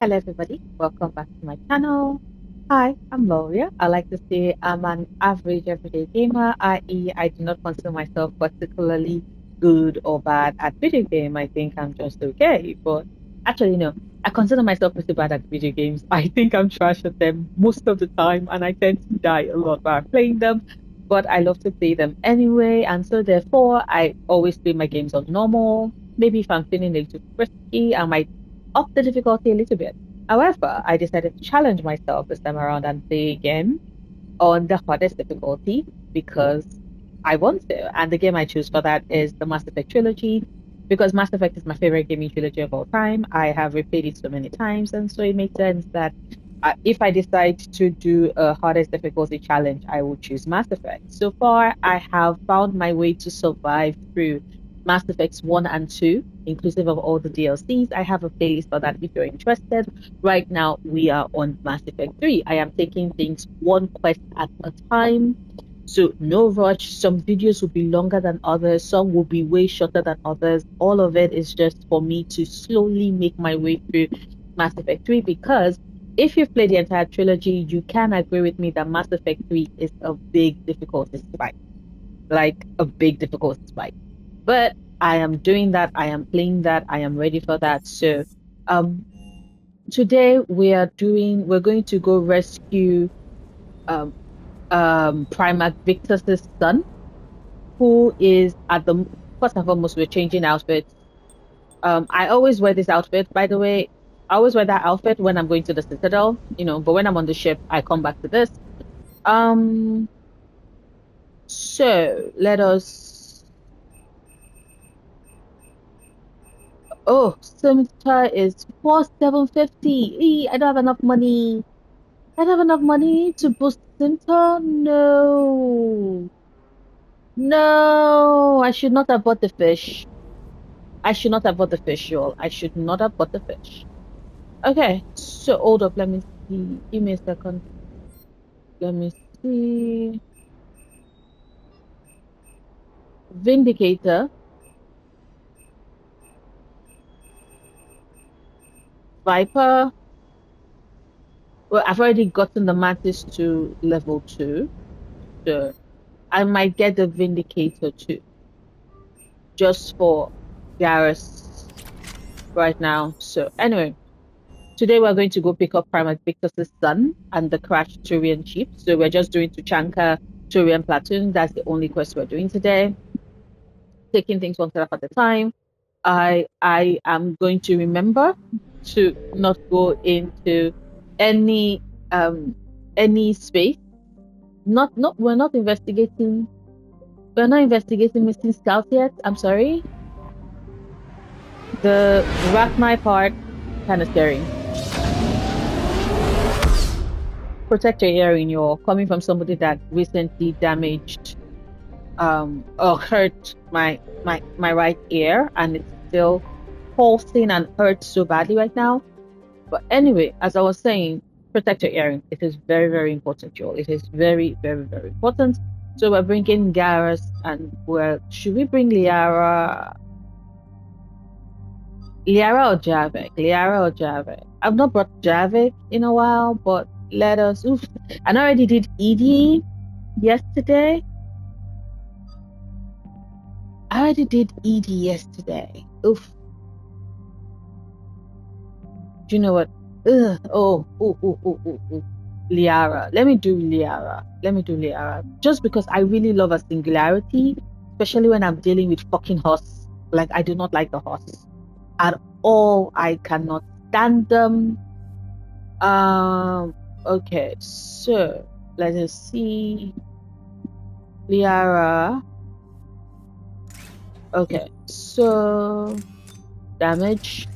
Hello, everybody. Welcome back to my channel. Hi, I'm Loria. I like to say I'm an average everyday gamer, i.e., I do not consider myself particularly good or bad at video game. I think I'm just okay. But actually, no, I consider myself pretty bad at video games. I think I'm trash at them most of the time, and I tend to die a lot while playing them. But I love to play them anyway, and so therefore, I always play my games on normal. Maybe if I'm feeling a little frisky, I might up the difficulty a little bit. However, I decided to challenge myself this time around and play again on the hardest difficulty because I want to. And the game I choose for that is the Mass Effect trilogy because Mass Effect is my favorite gaming trilogy of all time. I have replayed it so many times, and so it makes sense that if I decide to do a hardest difficulty challenge, I will choose Mass Effect. So far, I have found my way to survive through Mass Effects 1 and 2, inclusive of all the DLCs. I have a playlist for that if you're interested. Right now, we are on Mass Effect 3. I am taking things one quest at a time. So no rush. Some videos will be longer than others. Some will be way shorter than others. All of it is just for me to slowly make my way through Mass Effect 3 because if you've played the entire trilogy, you can agree with me that Mass Effect 3 is a big difficulty spike. Like a big difficulty spike. But I am doing that, I am playing that, I am ready for that. So um today we're going to go rescue um Primarch Victor's son, who is at the first and foremost we're changing outfits. I always wear this outfit, by the way. I always wear that outfit when I'm going to the Citadel, but when I'm on the ship, I come back to this. Um, so let us. Oh, Simstar is 4750. I don't have enough money. I don't have enough money to boost Simstar. No. No, I should not have bought the fish. I should not have bought the fish, y'all. I should not have bought the fish. Okay, so hold up. Let me see. Give me a second. Let me see. Vindicator. Viper. Well, I've already gotten the Mantis to level 2. So I might get the Vindicator too. Just for Garrus right now. So anyway, today we're going to go pick up Primarch Victor's son and the crashed Turian ship. So we're just doing Tuchanka, Turian Platoon. That's the only quest we're doing today. Taking things one step at a time. I am going to remember to not go into any space. We're not investigating. We're not investigating missing scouts yet. I'm sorry. The Rachni part kind of scary. Protect your hearing. You're coming from somebody that recently damaged or hurt my right ear, and it's still pulsing and hurts so badly right now. But anyway, as I was saying, protect your hearing. It is very, very important, y'all. It is very, very, very important. So we're bringing Garrus, and should we bring Liara? Liara or Javik? Liara or Javik? I've not brought Javik in a while, but let us. Oof. I already did Edie yesterday. I already did Edie yesterday. Oof. Do you know what? Ugh. Oh. Liara. Let me do Liara. Just because I really love a singularity, especially when I'm dealing with fucking horse. Like, I do not like the horse at all. I cannot stand them. Okay, so let us see. Liara. Okay, so damage.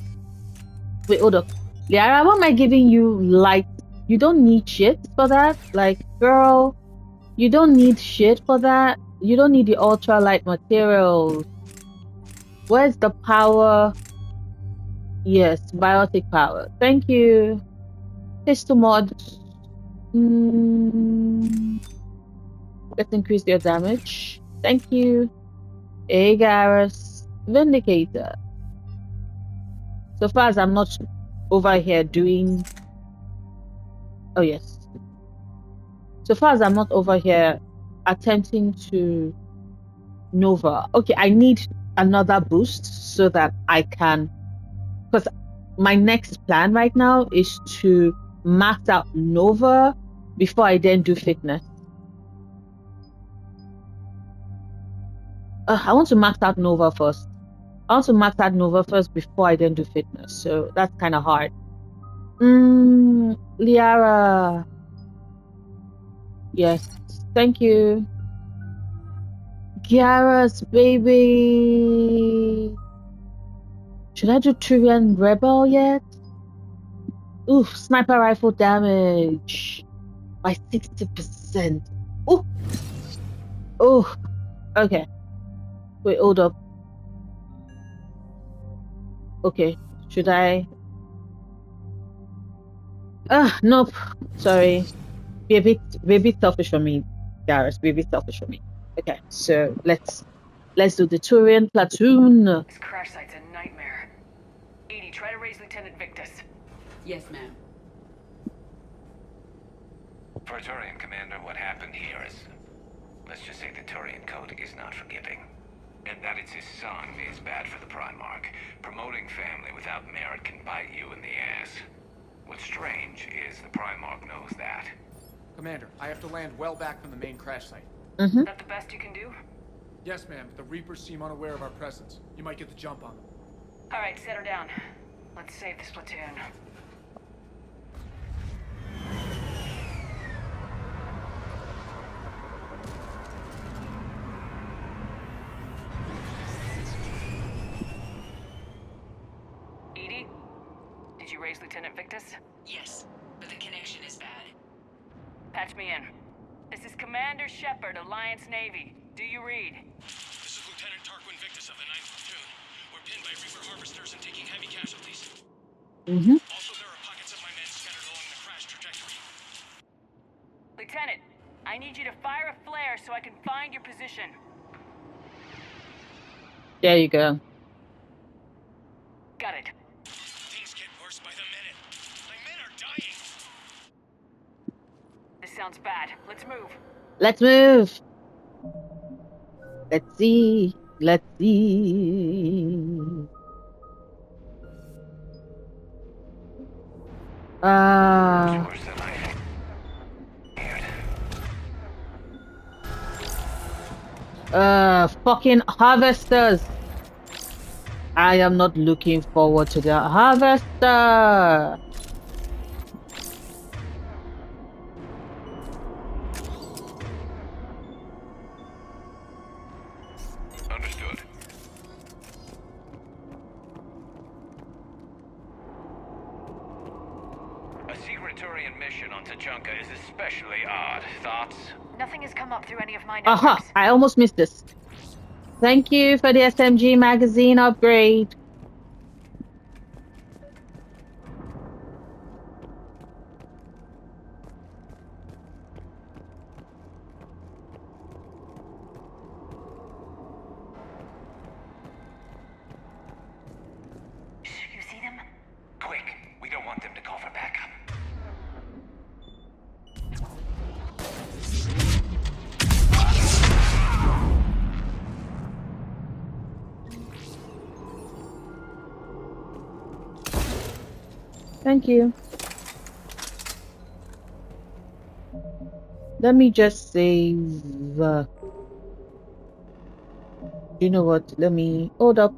Wait, hold up. Liara, why am I giving you light? You don't need shit for that. Like, girl, you don't need shit for that. You don't need the ultralight materials. Where's the power? Yes, biotic power. Thank you. Pistol mod. Let's increase your damage. Thank you. Garrus. Vindicator. So far as I'm not over here doing. Oh yes. So far as I'm not over here attempting to Nova. Okay, I need another boost so that I can, because my next plan right now is to max out Nova before I then do fitness. I want to max out Nova first. I want to max out Nova first before I then do fitness. So that's kind of hard. Liara. Yes. Thank you. Gyara's baby. Should I do Turian Rebel yet? Oof, sniper rifle damage by 60%. Oh, oh, okay. Wait, hold up. Okay, should I? Nope. Sorry. Be a bit selfish for me, Garrus. Be a bit selfish for me. Okay, so let's do the Turian Platoon. This crash site's a nightmare. Edie, try to raise Lieutenant Victus. Yes, ma'am. For a Turian commander, what happened here is, let's just say the Turian code is not forgiving. And that it's his son is bad for the Primarch. Promoting family without merit can bite you in the ass. What's strange is the Primarch knows that. Commander, I have to land well back from the main crash site. Is that the best you can do? Yes, ma'am. The Reapers seem unaware of our presence. You might get the jump on them. Alright, set her down. Let's save this platoon. Edie? Did you raise Lieutenant Victus? Yes, but the connection is bad. Patch me in. This is Commander Shepard, Alliance Navy. Do you read? This is Lieutenant Tarquin Victus of the 9th Platoon. We're pinned by Reaper harvesters and taking heavy casualties. Also, there are pockets of my men scattered along the crash trajectory. Lieutenant, I need you to fire a flare so I can find your position. There you go. Got it. Things get worse by the minute. My men are dying. This sounds bad. Let's move. Let's move. Let's see. Let's see. Worse than I feared. Fucking harvesters. I am not looking forward to the harvester. Understood. A secret Turian mission on Tuchanka is especially odd. Thoughts? Nothing has come up through any of my Aha, networks. I almost missed this. Thank you for the SMG magazine upgrade. You see them? Quick! We don't want them to call for backup. Thank you. Let me just save. You know what? Let me hold up.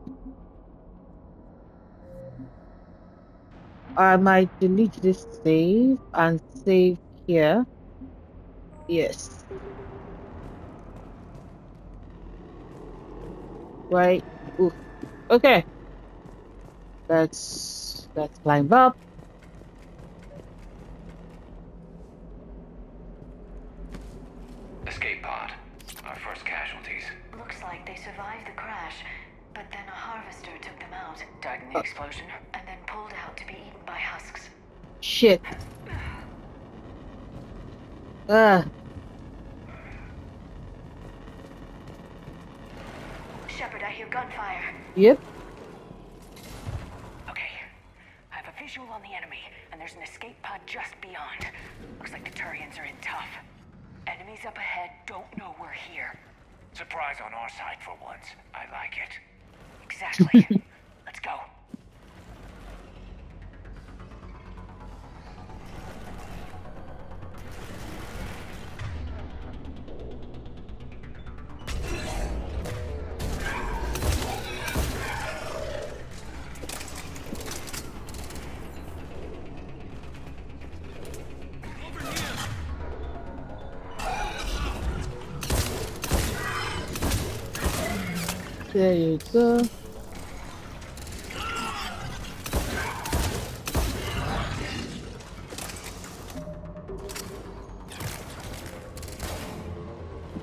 I might delete this save and save here. Yes. Right. Ooh. Okay. Let's climb up. Escape pod. Our first casualties. Looks like they survived the crash, but then a harvester took them out, Died in the explosion. and then pulled out to be eaten by husks. Shit. Ah. Shepard, I hear gunfire. Yep. Okay. I have a visual on the enemy, and there's an escape pod just beyond. Looks like the Turians are in tough. Enemies up ahead don't know we're here. Surprise on our side for once. I like it. Exactly. Let's go. There you go.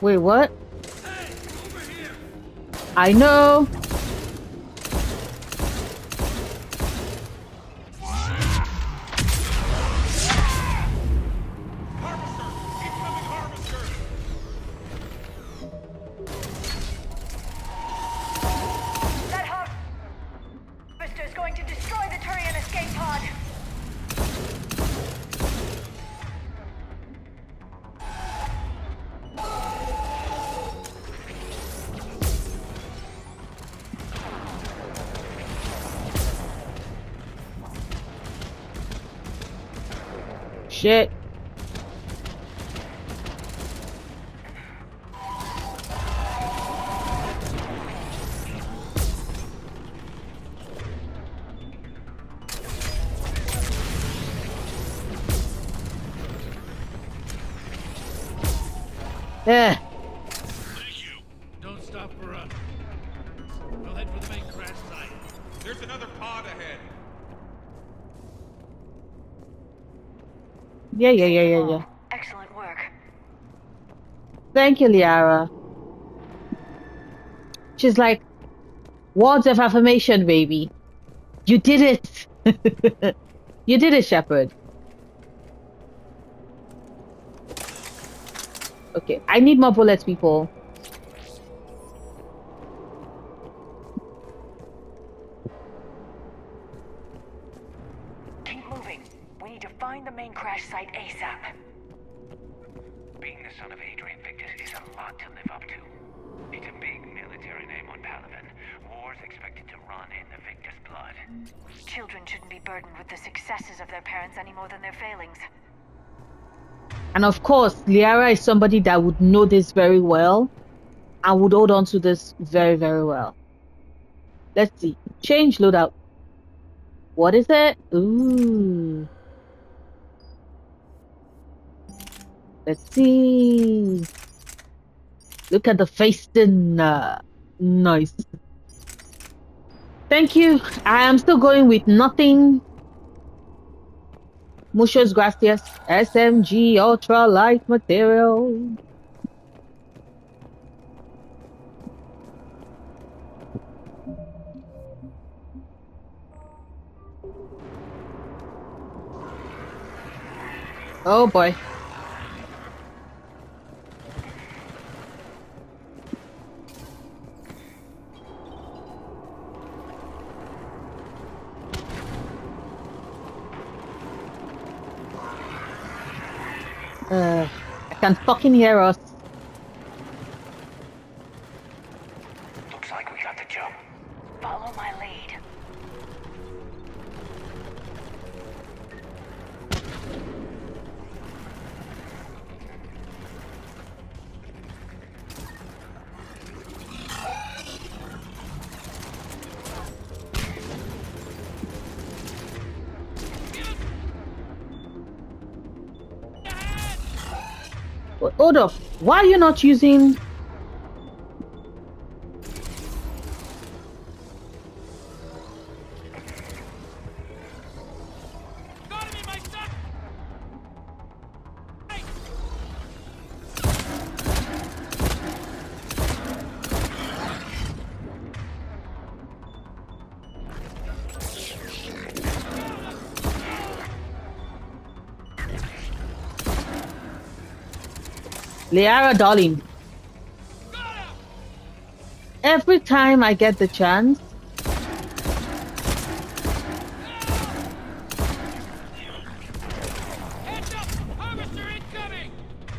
Wait, what? I know. That harvester is going to destroy the Turian escape pod. Shit. Yeah. Thank you. Don't stop for us. We'll head for the main crash site. There's another pod ahead. Yeah. Excellent work. Thank you, Liara. She's like, words of affirmation, baby. You did it. You did it, Shepard. Okay, I need more bullets, people. Keep moving. We need to find the main crash site ASAP. Being the son of Adrian Victus is a lot to live up to. It's a big military name on Palaven. War's expected to run in the Victus blood. Children shouldn't be burdened with the successes of their parents any more than their failings. And of course, Liara is somebody that would know this very well and would hold on to this very, very well. Let's see. Change loadout. What is it? Ooh. Let's see. Look at the facing. Nice. Thank you. I am still going with nothing. Muchas gracias. SMG ultra light material. Oh boy. I can fucking hear us. Looks like we got the jump. Follow my lead. Hold up. Why are you not using... Got him in my sight! Liara, darling. Every time I get the chance,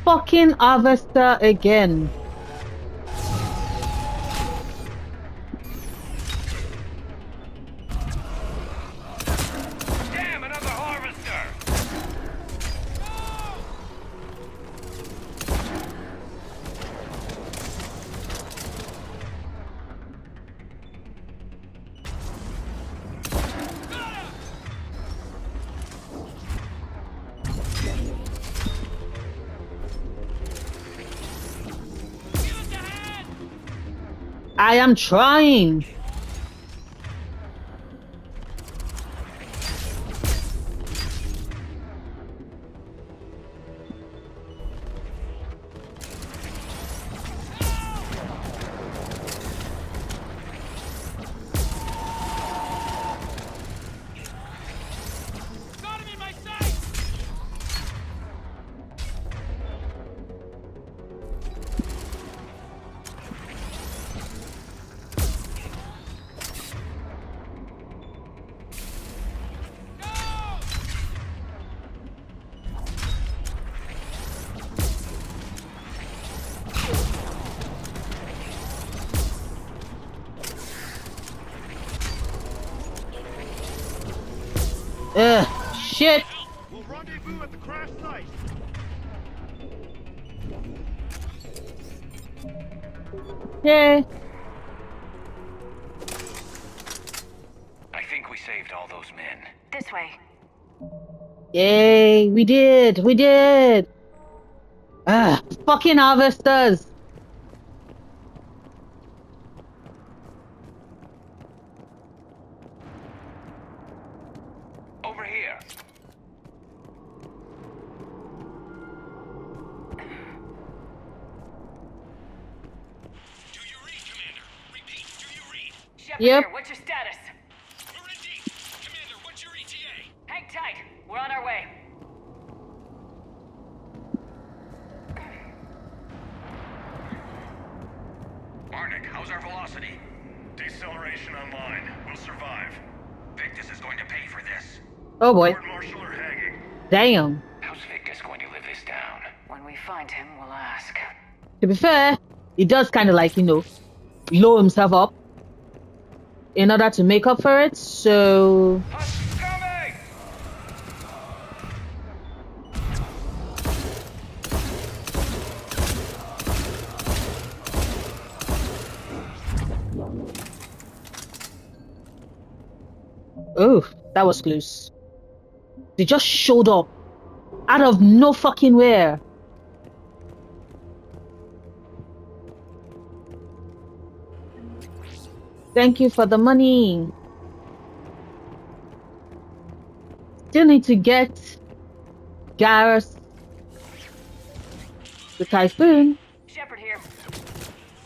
fucking harvester again. Damn, another harvester! I am trying. Got him in my sight! Ugh, shit. We'll rendezvous at the crash site. Yeah. I think we saved all those men. This way. Yay, we did. We did. Ah, fucking harvesters. Over here. Do you read, Commander? Repeat, do you read? Shepard Yep. here, what's your status? We're in deep. Commander, what's your ETA? Hang tight. We're on our way. Arnik, how's our velocity? Deceleration online. We'll survive. Victus is going to pay for this. Oh boy. Lord Marshal are hanging. Damn. How's Victus going to live this down? When we find him, we'll ask. To be fair, he does kind of like, blow himself up in order to make up for it. So, Hunt's coming! oh, that was close. They just showed up out of no fucking where. Thank you for the money. Still need to get Garrus the Typhoon. Shepard here.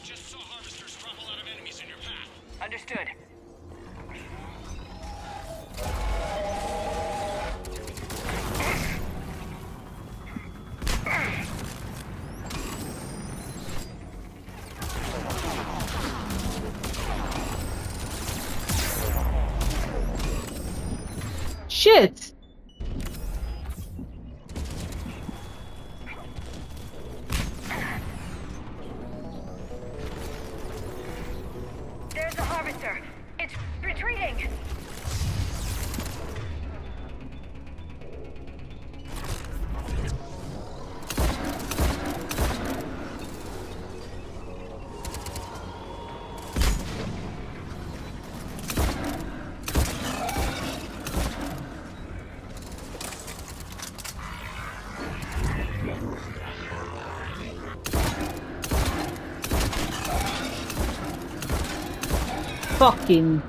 Just saw harvesters drop a lot of enemies in your path. Understood. Shit. There's the harvester. It's retreating. Fucking.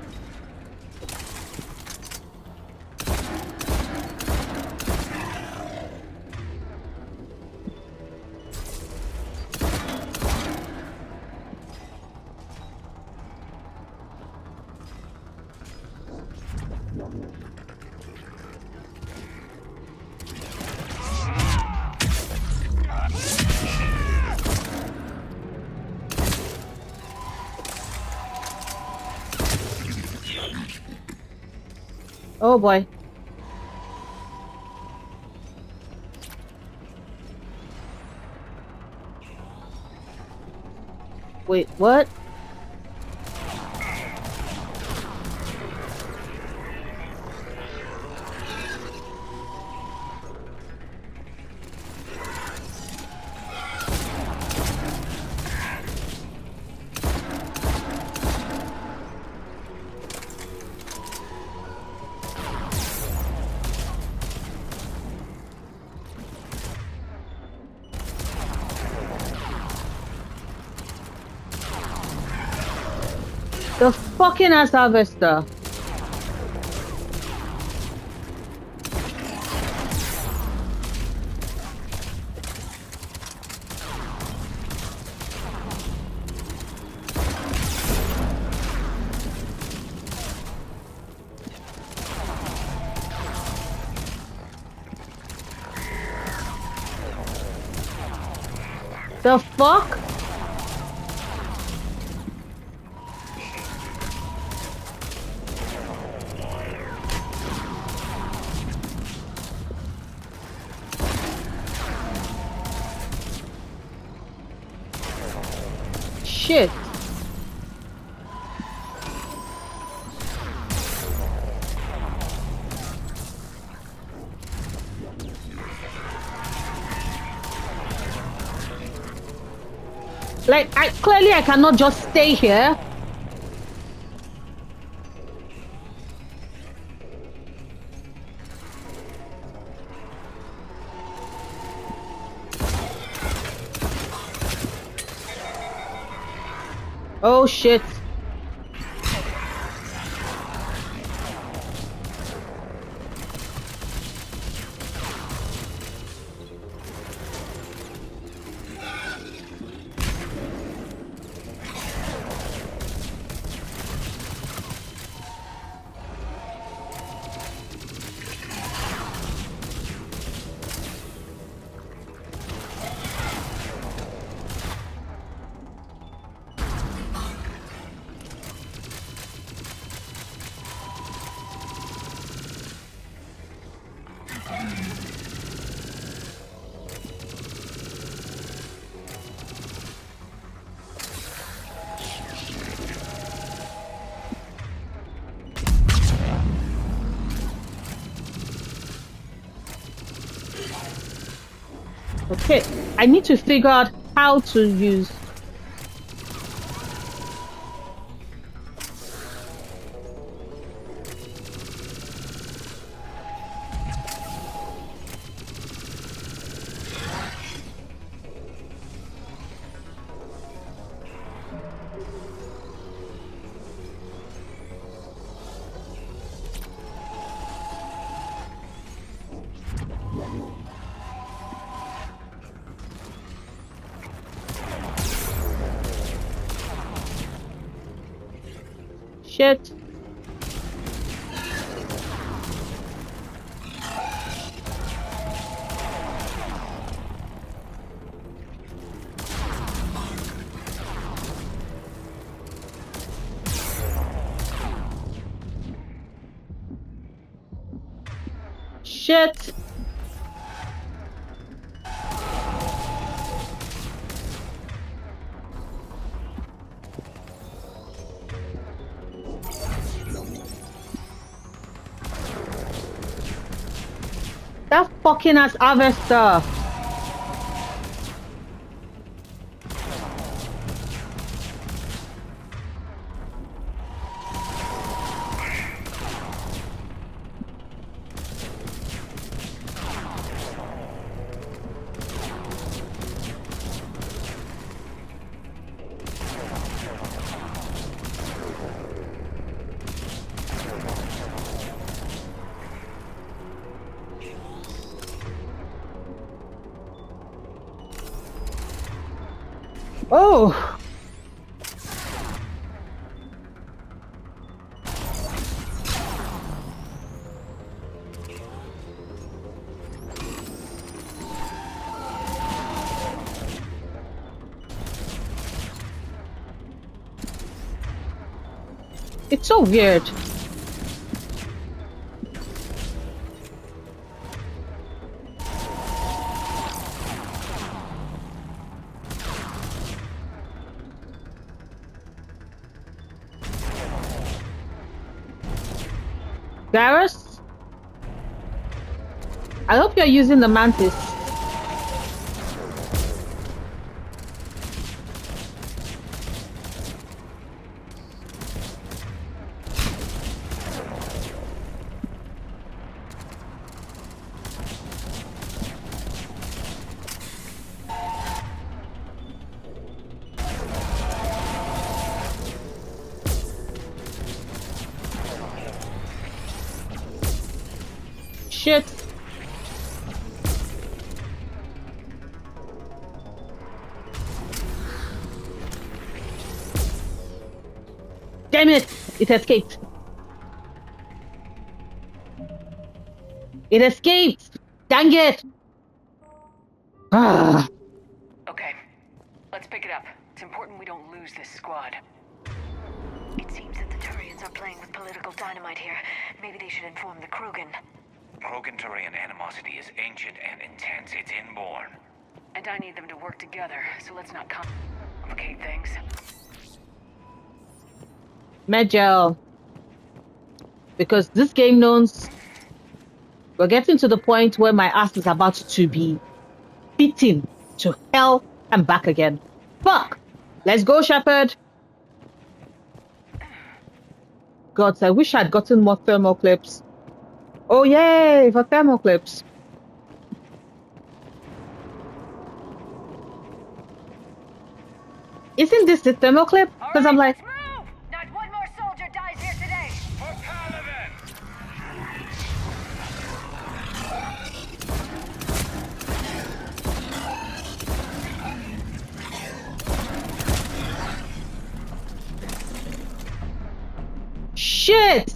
Oh boy. Wait, what? The fucking ass harvester. The fuck? Shit. Like, I cannot just stay here. Oh shit. Okay, I need to figure out how to use. Shit. Shit. That fucking ass harvester. Oh. It's so weird. Garrus? I hope you're using the mantis. Shit. Damn it! It escaped. It escaped! Dang it! Ah. Okay, let's pick it up. It's important we don't lose this squad. It seems that the Turians are playing with political dynamite here. Maybe they should inform the Krogan. Krogan-Turian animosity is ancient and intense. It's inborn. And I need them to work together, so let's not complicate things. Major. Because this game knows we're getting to the point where my ass is about to be beaten to hell and back again. Fuck! Let's go, Shepard! God, I wish I'd gotten more thermal clips. Oh, yay! For thermal clips. Isn't this the thermal clip? Because I'm like... Let's move! Not one more soldier dies here today! For Paladin! Shit!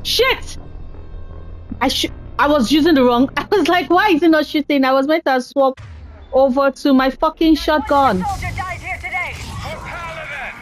Shit! I was using the wrong... I was like, why is it not shooting? I was meant to swap over to my fucking shotgun. Soldier dies here today! For Paladin!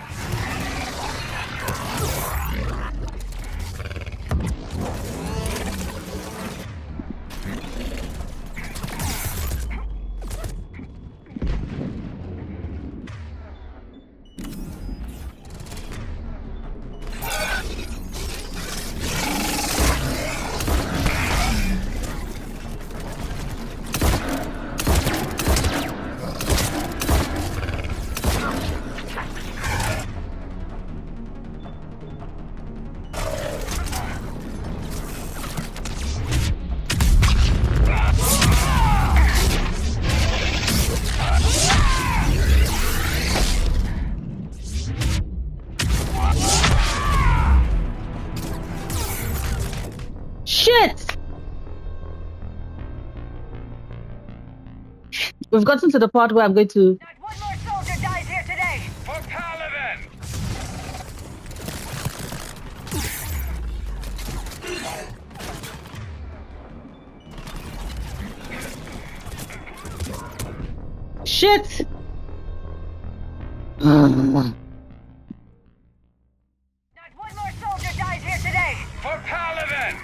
Shit! We've gotten to the part where I'm going to... Not one more soldier dies here today! For Paladin! Shit! Not one more soldier dies here today! For Paladin!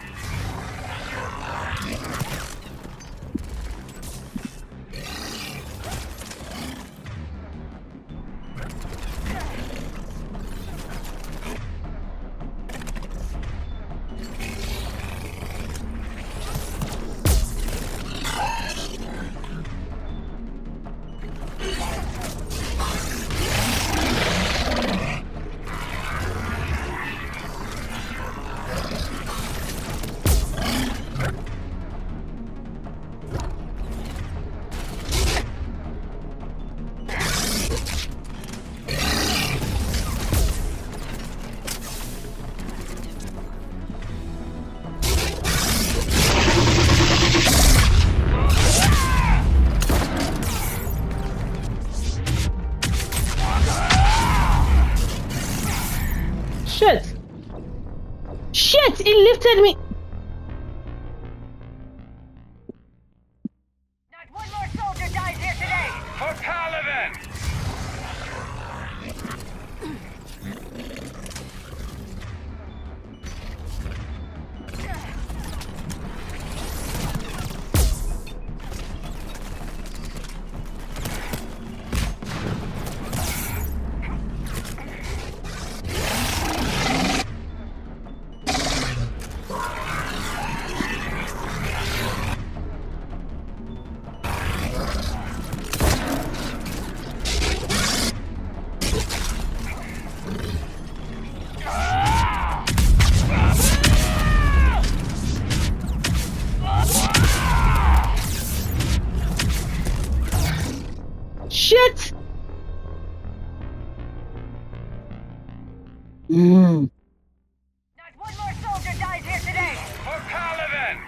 Shit! Shit! It lifted me! Not one more soldier dies here today! For Paladin! Shit! Mm. Not one more soldier dies here today! For Paladin!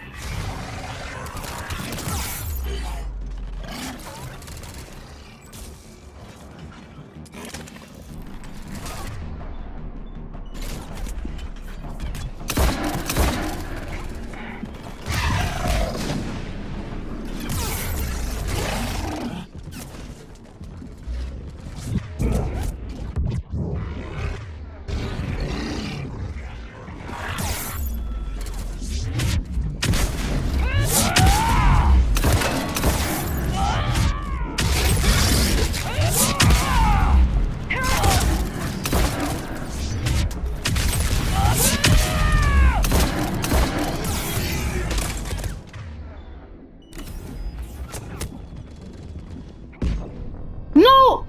No!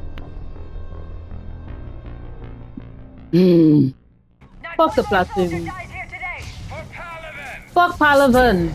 Mm. Not Fuck the one more soldier Platoon. dies here today! For Paladin! Fuck Paladin.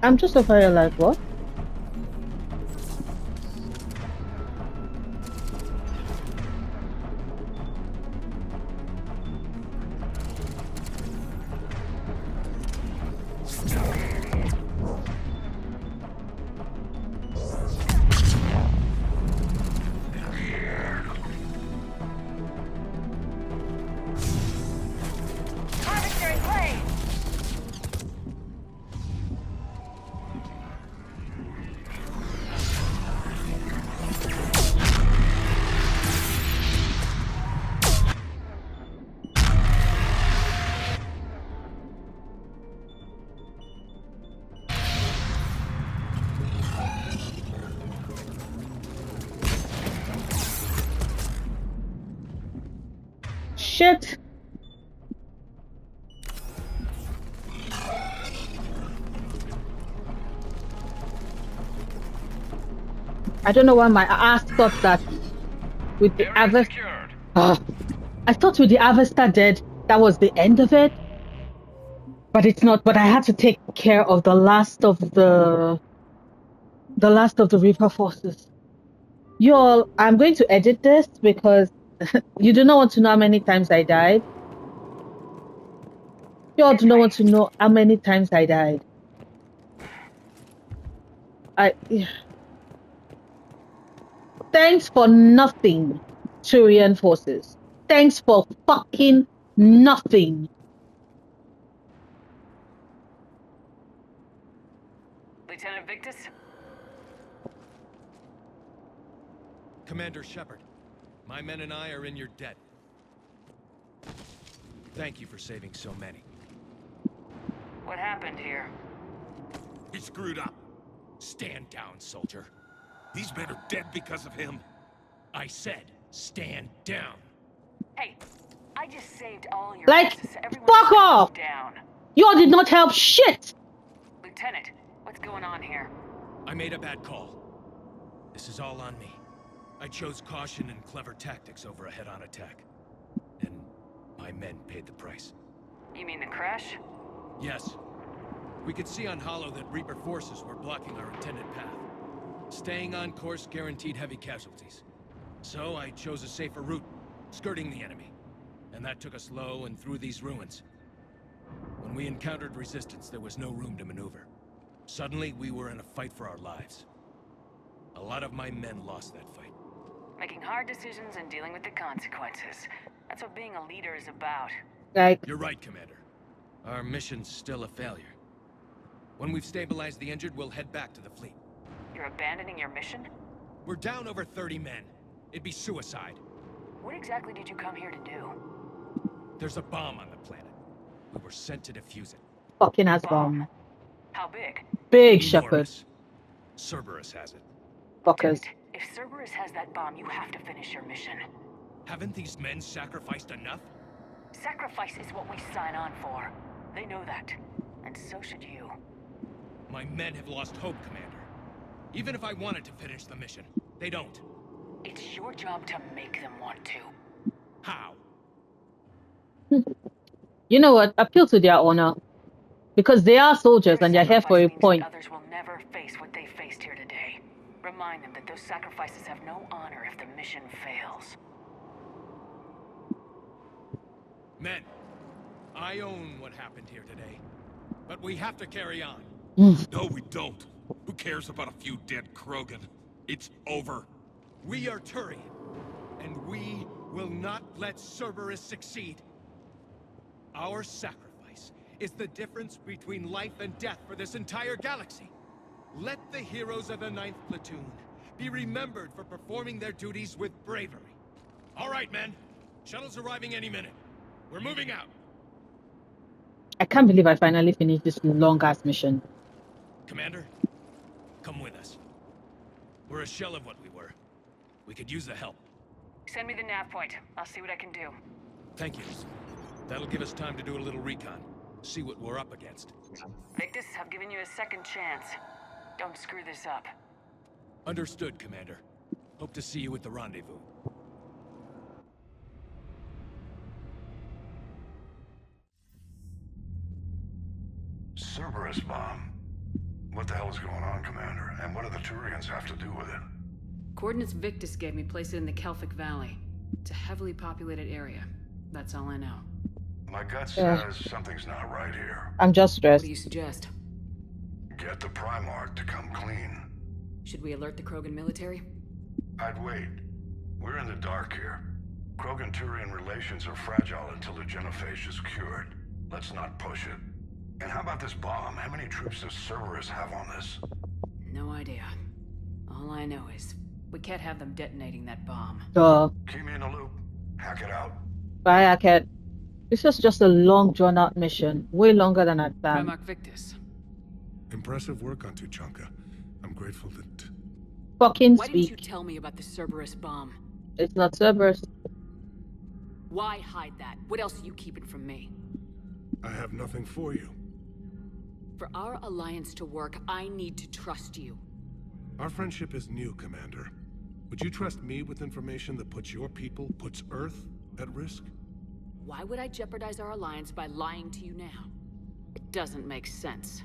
I'm just over here like, what? shit. I don't know why my ass thought that with the Area Avesta. secured. I thought with the Avesta dead, that was the end of it. But it's not. But I had to take care of the last of the Reaper forces. You all, I'm going to edit this because you do not want to know how many times I died. You all do not want to know how many times I died. Thanks for nothing, Turian forces. Thanks for fucking nothing. Lieutenant Victus? Commander Shepard, my men and I are in your debt. Thank you for saving so many. What happened here? He screwed up. Stand down, soldier. These men are dead because of him. I said, stand down. Hey, I just saved all your Like, asses. Everyone fuck just calm off! down. You all did not help shit! Lieutenant, what's going on here? I made a bad call. This is all on me. I chose caution and clever tactics over a head-on attack. And my men paid the price. You mean the crash? Yes. We could see on Hollow that Reaper forces were blocking our intended path. Staying on course guaranteed heavy casualties. So I chose a safer route, skirting the enemy. And that took us low and through these ruins. When we encountered resistance, there was no room to maneuver. Suddenly, we were in a fight for our lives. A lot of my men lost that fight. Making hard decisions and dealing with the consequences. That's what being a leader is about. Like, You're right, Commander. Our mission's still a failure. When we've stabilized the injured, we'll head back to the fleet. You're abandoning your mission? We're down over 30 men. It'd be suicide. What exactly did you come here to do? There's a bomb on the planet. We were sent to defuse it. fucking ass bomb. How big? Big Shepherd. Enormous. Cerberus has it. Fuckers. Lieutenant, if Cerberus has that bomb, you have to finish your mission. Haven't these men sacrificed enough? Sacrifice is what we sign on for. They know that. And so should you. My men have lost hope, Commander. Even if I wanted to finish the mission, they don't. It's your job to make them want to. How? You know what? Appeal to their honor. Because they are soldiers and they're here for a Sacrifice means point. that others will never face what they faced here today. Remind them that those sacrifices have no honor if the mission fails. Men, I own what happened here today. But we have to carry on. No, we don't. Who cares about a few dead Krogan? It's over. We are Turian, and we will not let Cerberus succeed. Our sacrifice is the difference between life and death for this entire galaxy. Let the heroes of the 9th Platoon be remembered for performing their duties with bravery. All right, men. Shuttle's arriving any minute. We're moving out. I can't believe I finally finished this long-ass mission. Commander, come with us. We're a shell of what we were. We could use the help. Send me the nav point. I'll see what I can do. Thank you. That'll give us time to do a little recon. See what we're up against. Victus, I've given you a second chance. Don't screw this up. Understood, Commander. Hope to see you at the rendezvous. Cerberus bomb. What the hell is going on, Commander? And what do the Turians have to do with it? Coordinates Victus gave me place it in the Kelphic Valley. It's a heavily populated area. That's all I know. My gut says something's not right here. I'm just What stressed. do you suggest? Get the Primarch to come clean. Should we alert the Krogan military? I'd wait. We're in the dark here. Krogan-Turian relations are fragile until the genophage is cured. Let's not push it. And how about this bomb? How many troops does Cerberus have on this? No idea. All I know is we can't have them detonating that bomb. Keep me in the loop. Hack it out. Bye, Aket. This was just a long, drawn-out mission. Way longer than I planned. Primarch Victus. Impressive work on Tuchanka. I'm grateful that... Fucking Why didn't you speak. tell me about the Cerberus bomb? It's not Cerberus. Why hide that? What else are you keeping from me? I have nothing for you. For our alliance to work, I need to trust you. Our friendship is new, Commander. Would you trust me with information that puts your people, puts Earth, at risk? Why would I jeopardize our alliance by lying to you now? It doesn't make sense.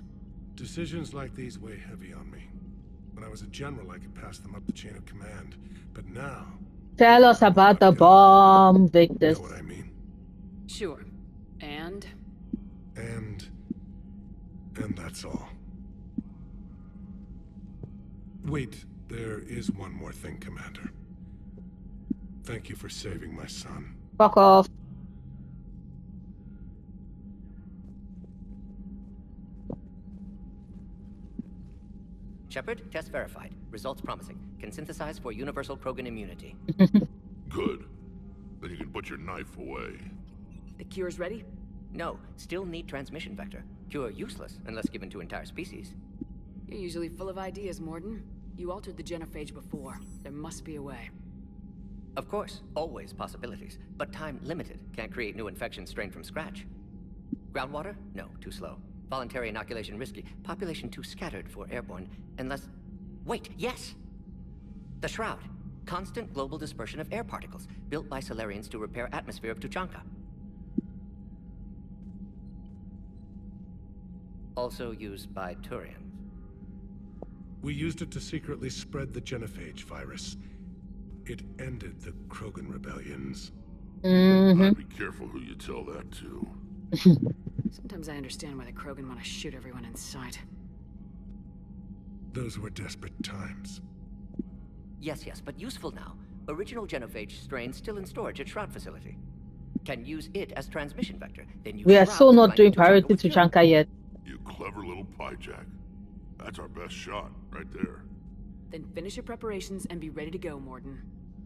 Decisions like these weigh heavy on me. When I was a general, I could pass them up the chain of command. But now... Tell us about the bomb, Victus. You know what I mean? Sure. And that's all. Wait, there is one more thing, Commander. Thank you for saving my son. Fuck off. Shepard, test verified. Results promising. Can synthesize for universal Krogan immunity. Good. Then you can put your knife away. the cure's ready? No, still need transmission vector. Cure useless unless given to entire species. You're usually full of ideas, Morden. You altered the genophage before. There must be a way. Of course, always possibilities, but time limited. Can't create new infection strain from scratch. Groundwater? No, too slow. Voluntary inoculation risky. Population too scattered for airborne, unless... Wait, yes! The Shroud. Constant global dispersion of air particles, built by Solarians to repair atmosphere of Tuchanka. Also used by Turian. We used it to secretly spread the genophage virus. It ended the Krogan rebellions. I'd be careful who you tell that to. Sometimes I understand why the Krogan want to shoot everyone in sight. Those were desperate times. Yes, but useful now. Original genophage strain still in storage at Shroud facility. Can use it as transmission vector. Then use we are Shroud so to not bind doing Tuchanka priority with to Fury. Tuchanka yet. You clever little piejack. That's our best shot, right there. Then finish your preparations and be ready to go, Morden.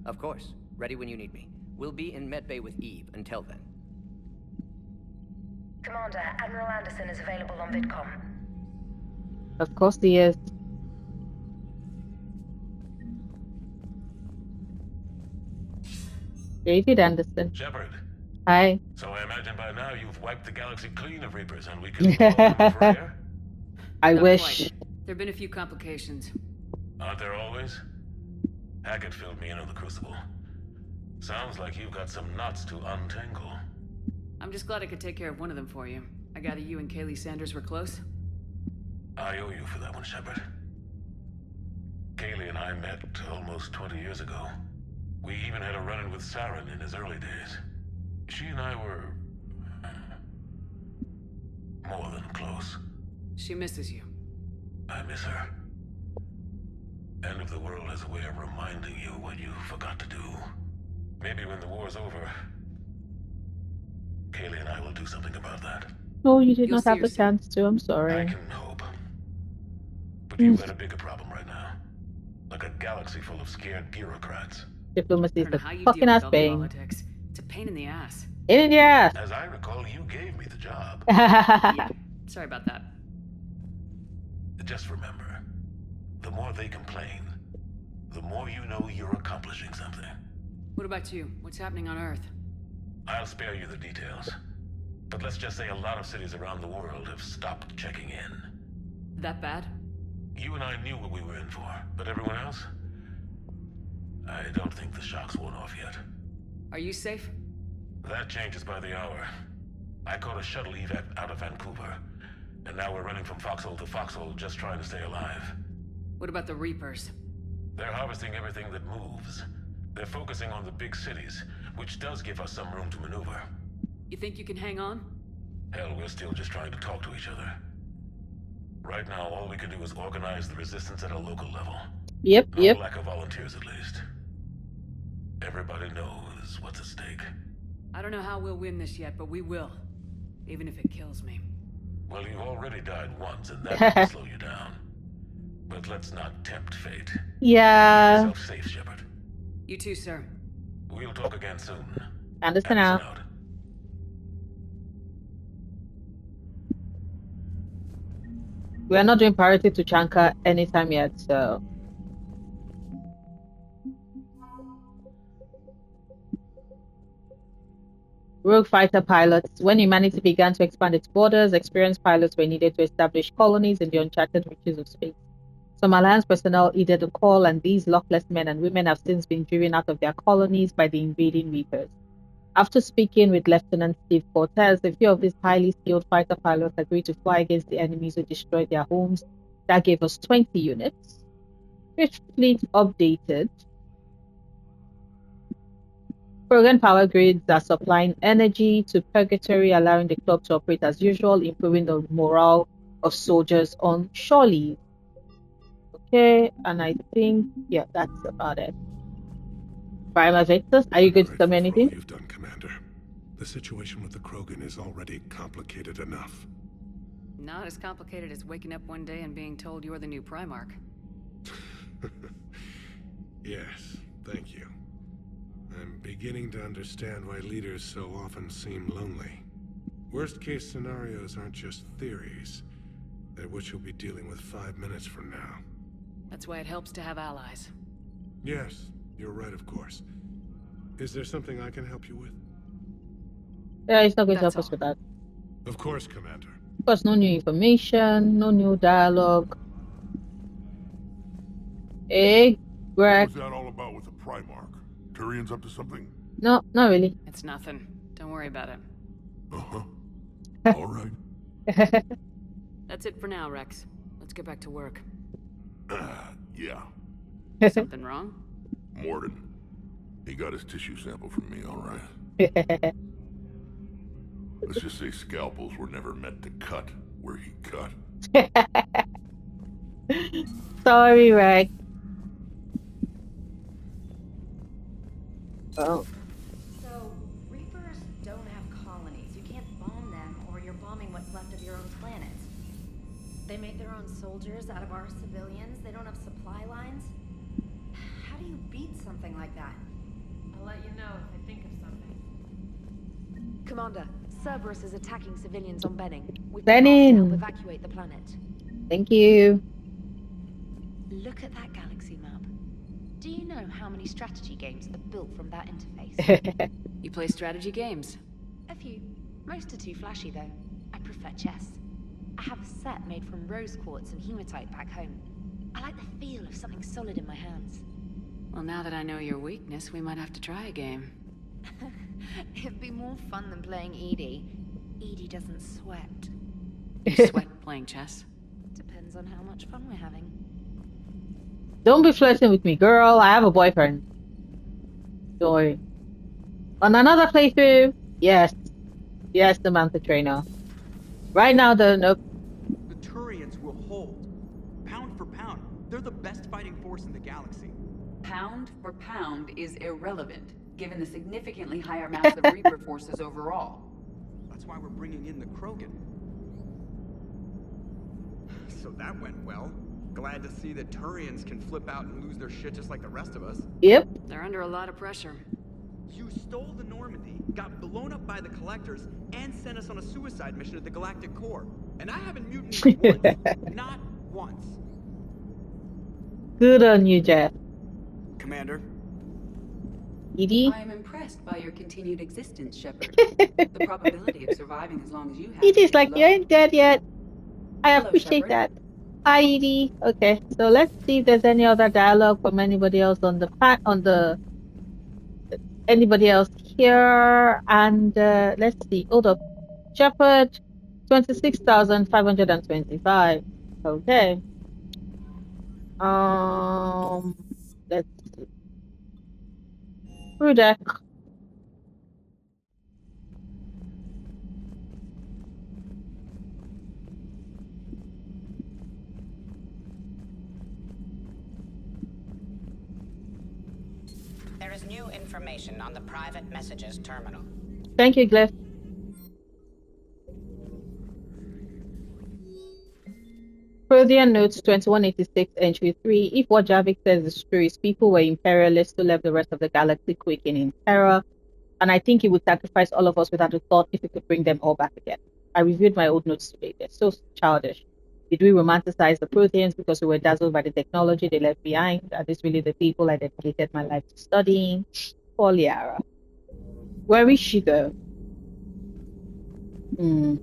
Of course. Ready when you need me. We'll be in medbay with Eve until then. Commander, Admiral Anderson is available on VidCom. Of course he is. David Anderson. Shepard. Hi. So I imagine by now you've wiped the galaxy clean of Reapers and we can go open for air? I Not wish. quite. There have been a few complications. Aren't there always? Hackett filled me in on the Crucible. Sounds like you've got some knots to untangle. I'm just glad I could take care of one of them for you. I gather you and Kaylee Sanders were close? I owe you for that one, Shepard. Kaylee and I met almost 20 years ago. We even had a run-in with Saren in his early days. She and I were... more than close. She misses you. I miss her. End of the world has a way of reminding you what you forgot to do. Maybe when the war's over, Kaylee and I will do something about that. No, you did You'll not see have her the soon. chance to. I'm I sorry. can hope. But you've got a bigger problem right now. Like a galaxy full of scared bureaucrats. Diplomacy I is don't know the how you fucking deal ass with all the thing. politics. It's a pain in the ass. In the ass. As I recall, you gave me the job. Yeah, sorry about that. Just remember, the more they complain, the more you know you're accomplishing something. What about you? What's happening on Earth? I'll spare you the details. But let's just say a lot of cities around the world have stopped checking in. That bad? You and I knew what we were in for, but everyone else? I don't think the shock's worn off yet. Are you safe? That changes by the hour. I caught a shuttle evac out of Vancouver, and now we're running from foxhole to foxhole just trying to stay alive. What about the Reapers? They're harvesting everything that moves. They're focusing on the big cities, which does give us some room to maneuver. You think you can hang on? Hell, we're still just trying to talk to each other. Right now, all we can do is organize the resistance at a local level. Yep. No lack of volunteers, at least. Everybody knows what's at stake. I don't know how we'll win this yet, but we will. Even if it kills me. Well, you've already died once, and that can slow you down. But let's not tempt fate. Yeah. Keep yourself safe, Shepard. You too, sir. We'll talk again soon. Anderson out. We are not doing priority to Tuchanka anytime yet, so. Rogue fighter pilots. When humanity began to expand its borders, experienced pilots were needed to establish colonies in the uncharted reaches of space. Some Alliance personnel heeded the call, and these luckless men and women have since been driven out of their colonies by the invading Reapers. After speaking with Lieutenant Steve Cortez, a few of these highly skilled fighter pilots agreed to fly against the enemies who destroyed their homes. That gave us 20 units. Fifth Fleet updated. Krogan power grids are supplying energy to Purgatory, allowing the club to operate as usual, improving the morale of soldiers on shore leave. Okay, and I think, yeah, that's about it. Prima Victus, are you going to tell me anything? You've done, Commander. The situation with the Krogan is already complicated enough. Not as complicated as waking up one day and being told you're the new Primarch. Yes, thank you. I'm beginning to understand why leaders so often seem lonely. Worst-case scenarios aren't just theories. They're what you'll be dealing with 5 minutes from now. That's why it helps to have allies. Yes, you're right, of course. Is there something I can help you with? Yeah, he's not going to help us with that. Of course, Commander. Of course, no new information, no new dialogue. Hey, Greg. What was that all about with the Primarch? Turian's up to something? No, not really. It's nothing. Don't worry about it. Uh-huh. All right. That's it for now, Rex. Let's get back to work. Yeah. Something wrong? Morden. He got his tissue sample from me, all right. Let's just say scalpels were never meant to cut where he cut. Sorry, Rex. Oh. So, Reapers don't have colonies. You can't bomb them, or you're bombing what's left of your own planet. They make their own soldiers out of our civilians. They don't have supply lines. How do you beat something like that? I'll let you know if I think of something. Commander, Cerberus is attacking civilians on Benning. We've been asked to help evacuate the planet. Thank you. Look at that galaxy map. Do you know how many strategy games are built from that interface? You play strategy games? A few. Most are too flashy, though. I prefer chess. I have a set made from rose quartz and hematite back home. I like the feel of something solid in my hands. Well, now that I know your weakness, we might have to try a game. It'd be more fun than playing Edie. Edie doesn't sweat. You sweat playing chess? Depends on how much fun we're having. Don't be flirting with me, girl. I have a boyfriend. Don't worry. On another playthrough, yes. Yes, Samantha Trainer. Right now, nope. The Turians will hold. Pound for pound, they're the best fighting force in the galaxy. Pound for pound is irrelevant, given the significantly higher mass of Reaper forces overall. That's why we're bringing in the Krogan. So that went well. Glad to see that Turians can flip out and lose their shit just like the rest of us. Yep. They're under a lot of pressure. You stole the Normandy, got blown up by the Collectors, and sent us on a suicide mission at the Galactic Core. And I haven't mutinied once. Not once. Good on you, Jeff. Commander. Edie? I am impressed by your continued existence, Shepard. The probability of surviving as long as you have Edie's like, you ain't dead yet. I Hello, appreciate Shepard. that. Hi, Edie. Okay, so let's see if there's any other dialogue from anybody else on the anybody else here. And let's see. Hold up. Shepard, 26,525. Okay. Let's see. Crew deck. There is new information on the private messages terminal. Thank you, Glyph. Prothean notes 2186 entry 3. If what Javik says is true, his people were imperialists who left the rest of the galaxy quaking in terror, and I think he would sacrifice all of us without a thought if he could bring them all back again. I reviewed my old notes today. They're so childish. Did we romanticize the Protheans because we were dazzled by the technology they left behind? Are these really the people I dedicated my life to studying? Poor Liara. Where is she though? Hmm.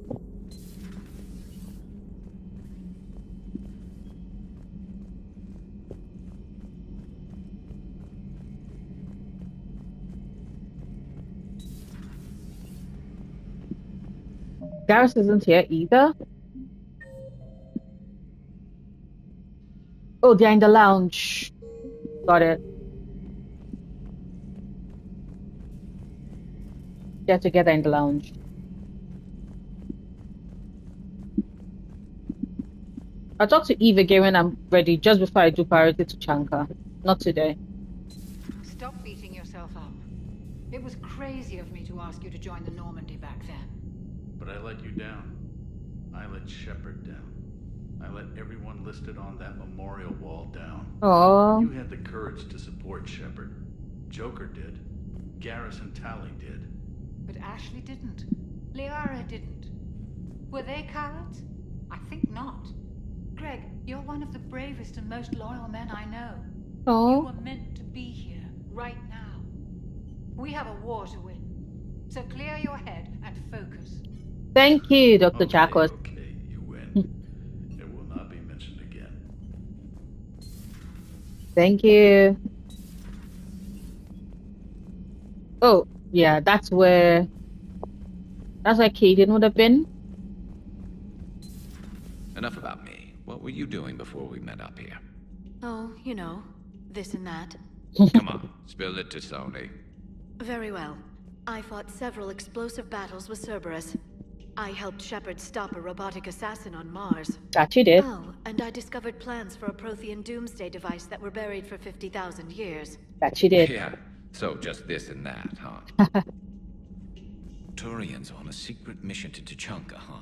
Garrus isn't here either. Oh, they're in the lounge. Got it. They're together in the lounge. I'll talk to Eve again when I'm ready, just before I do priority to Tuchanka. Not today. Stop beating yourself up. It was crazy of me to ask you to join the Normandy back then. But I let you down. I let Shepard down. I let everyone listed on that memorial wall down. Oh. You had the courage to support Shepard. Joker did. Garrus and Tally did. But Ashley didn't. Liara didn't. Were they cowards? I think not. Greg, you're one of the bravest and most loyal men I know. Oh. You were meant to be here, right now. We have a war to win. So clear your head and focus. Thank you, Dr. Chakos. Okay, you win. It will not be mentioned again. Thank you. Oh, yeah, that's where Kaden would have been. Enough about me. What were you doing before we met up here? Oh, you know, this and that. Come on, spill it to Sony. Very well. I fought several explosive battles with Cerberus. I helped Shepard stop a robotic assassin on Mars. That you did. Oh, and I discovered plans for a Prothean doomsday device that were buried for 50,000 years. That you did. Yeah, so just this and that, huh? Turian's on a secret mission to Tuchanka, huh?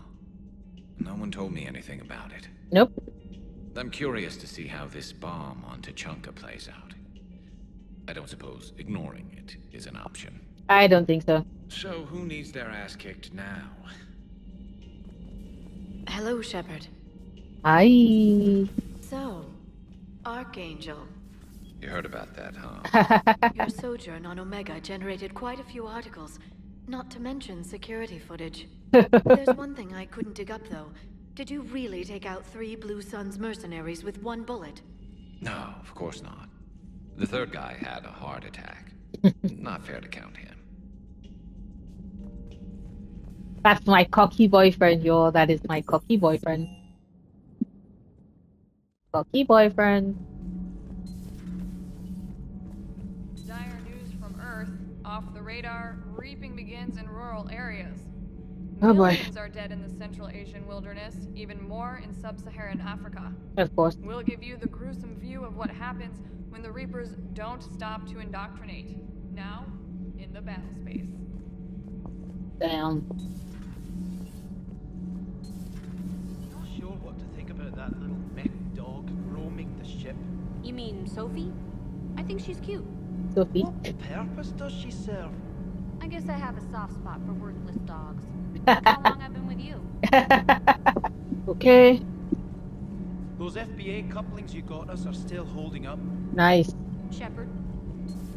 No one told me anything about it. Nope. I'm curious to see how this bomb on Tuchanka plays out. I don't suppose ignoring it is an option. I don't think so. So who needs their ass kicked now? Hello, Shepard. Hi. So, Archangel. You heard about that, huh? Your sojourn on Omega generated quite a few articles, not to mention security footage. There's one thing I couldn't dig up, though. Did you really take out 3 Blue Suns mercenaries with 1 bullet? No, of course not. The third guy had a heart attack. Not fair to count him. That's my cocky boyfriend, yo. That is my cocky boyfriend. Cocky boyfriend. Dire news from Earth. Off the radar, reaping begins in rural areas. Oh boy. Millions are dead in the Central Asian wilderness, even more in sub-Saharan Africa. Of course. We'll give you the gruesome view of what happens when the Reapers don't stop to indoctrinate. Now, in the battle space. Damn. Not sure what to think about that little mech dog roaming the ship. You mean Sophie? I think she's cute. Sophie. What purpose does she serve? I guess I have a soft spot for worthless dogs. Look how long I've been with you. Okay. Those FBA couplings you got us are still holding up. Nice. Shepard.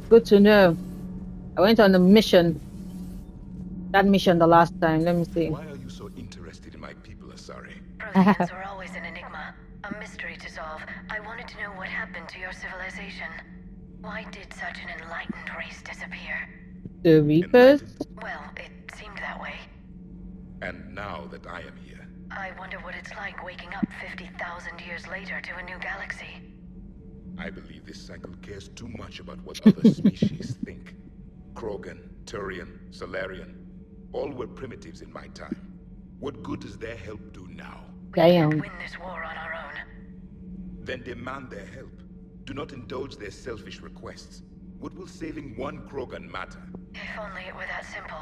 Good to know. I went on a mission. That mission the last time. Let me see. Why are you so interested in my people, Asari? Protheans were always an enigma, a mystery to solve. I wanted to know what happened to your civilization. Why did such an enlightened race disappear? The Reapers? Well, it seemed that way. And now that I am here, I wonder what it's like waking up 50,000 years later to a new galaxy. I believe this cycle cares too much about what other species think. Krogan, Turian, Solarian, all were primitives in my time. What good does their help do now? We can't win this war on our own. Then demand their help. Do not indulge their selfish requests. What will saving one Krogan matter? If only it were that simple.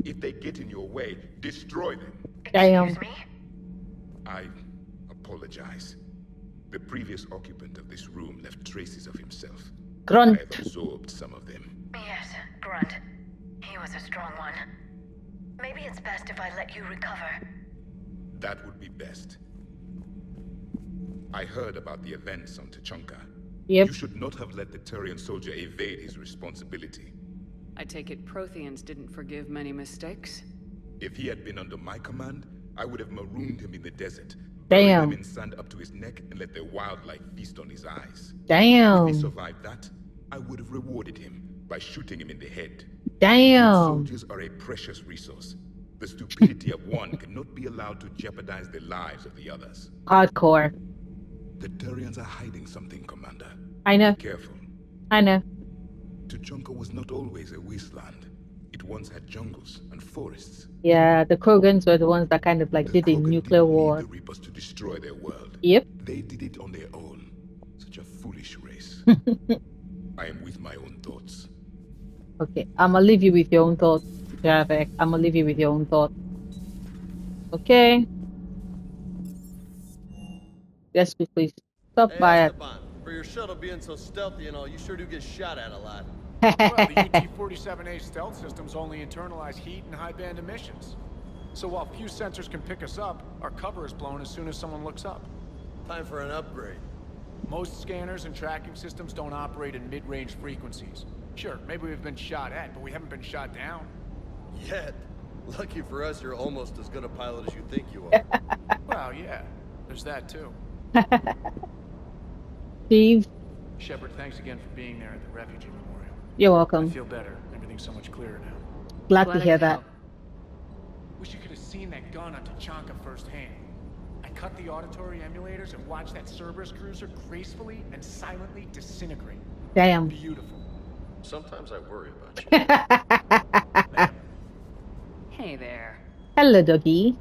If they get in your way, destroy them. Excuse me? I apologize. The previous occupant of this room left traces of himself. Grunt. I have absorbed some of them. Yes, Grunt. He was a strong one. Maybe it's best if I let you recover. That would be best. I heard about the events on Tuchanka. Yep. You should not have let the Turian soldier evade his responsibility. I take it Protheans didn't forgive many mistakes? If he had been under my command, I would have marooned him in the desert, buried Damn. him in sand up to his neck, and let the wildlife feast on his eyes. Damn. If he survived that, I would have rewarded him by shooting him in the head. Damn. Good soldiers are a precious resource. The stupidity of one cannot be allowed to jeopardize the lives of the others. Hardcore. The Turians are hiding something, Commander. I know. Be careful. I know. Tuchanka was not always a wasteland. It once had jungles and forests. Yeah, the Krogans were the ones that kind of like did the nuclear war. The Reapers to destroy their world. Yep. They did it on their own. Such a foolish race. I am with my own thoughts. Okay, I'ma leave you with your own thoughts, Javek. I'ma leave you with your own thoughts. Okay. Let's quickly stop by at. Esteban, for your shuttle being so stealthy and all, you sure do get shot at a lot. Well, the UT-47A stealth systems only internalize heat and high-band emissions. So while few sensors can pick us up, our cover is blown as soon as someone looks up. Time for an upgrade. Most scanners and tracking systems don't operate in mid-range frequencies. Sure, maybe we've been shot at, but we haven't been shot down. Yet. Lucky for us, you're almost as good a pilot as you think you are. Well, yeah, there's that too. Steve. Shepard, thanks again for being there at the refugee memorial. You're welcome. I feel better. Everything's so much clearer now. Glad to hear that. Wish you could have seen that gun on Tuchanka firsthand. I cut the auditory emulators and watched that Cerberus cruiser gracefully and silently disintegrate. Damn. Beautiful. Sometimes I worry about you. Hey there. Hello, doggy.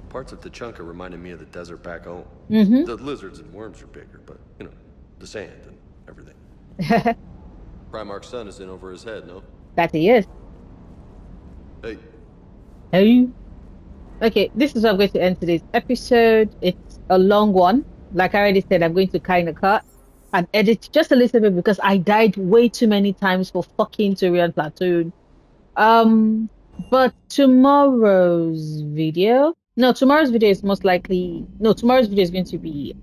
Parts of Tuchanka reminded me of the desert back home. Mm-hmm. The lizards and worms are bigger, but, you know, the sand and everything. Primarch's son is in over his head, no? That he is. Hey. Hey. Okay, this is how I'm going to end today's episode. It's a long one. Like I already said, I'm going to kind of cut and edit just a little bit because I died way too many times for fucking Turian Platoon. But tomorrow's video is most likely tomorrow's video is going to be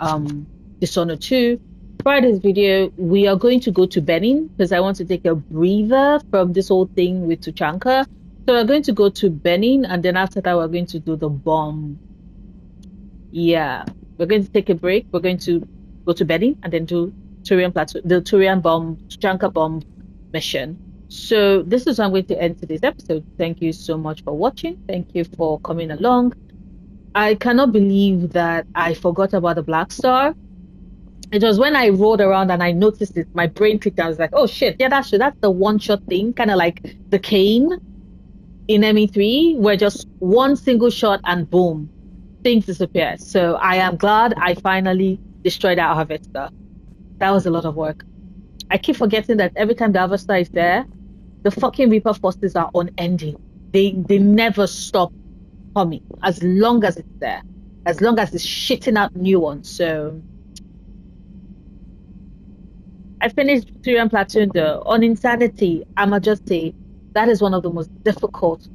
Dishonored 2. Friday's video, we are going to go to Benin because I want to take a breather from this whole thing with Tuchanka. So we're going to go to Benin, and then after that we're going to do the bomb. Yeah, we're going to take a break. We're going to go to Benin and then do the Turian bomb, Tuchanka bomb mission. So this is how I'm going to end today's episode. Thank you so much for watching. Thank you for coming along. I cannot believe that I forgot about the Black Star. It was when I rolled around and I noticed it, my brain clicked. I was like, oh shit, yeah, that's the one-shot thing, kind of like the cane in ME3, where just one single shot and boom, things disappear. So I am glad I finally destroyed that harvester. That was a lot of work. I keep forgetting that every time the harvester is there, the fucking Reaper forces are unending. They never stop coming as long as it's there, as long as it's shitting out new ones. So I finished Turian Platoon though. On Insanity, I'ma just say that is one of the most difficult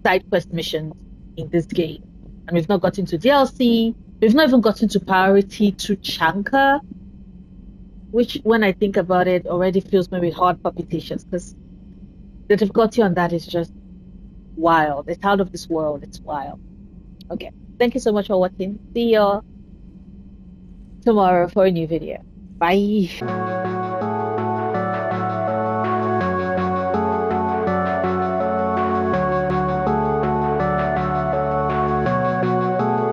side quest missions in this game. And we've not gotten to DLC. We've not even gotten to Priority Tuchanka, which, when I think about it, already fills me with heart palpitations because the difficulty on that is just wild. It's out of this world. It's wild. Okay. Thank you so much for watching. See you tomorrow for a new video. Bye.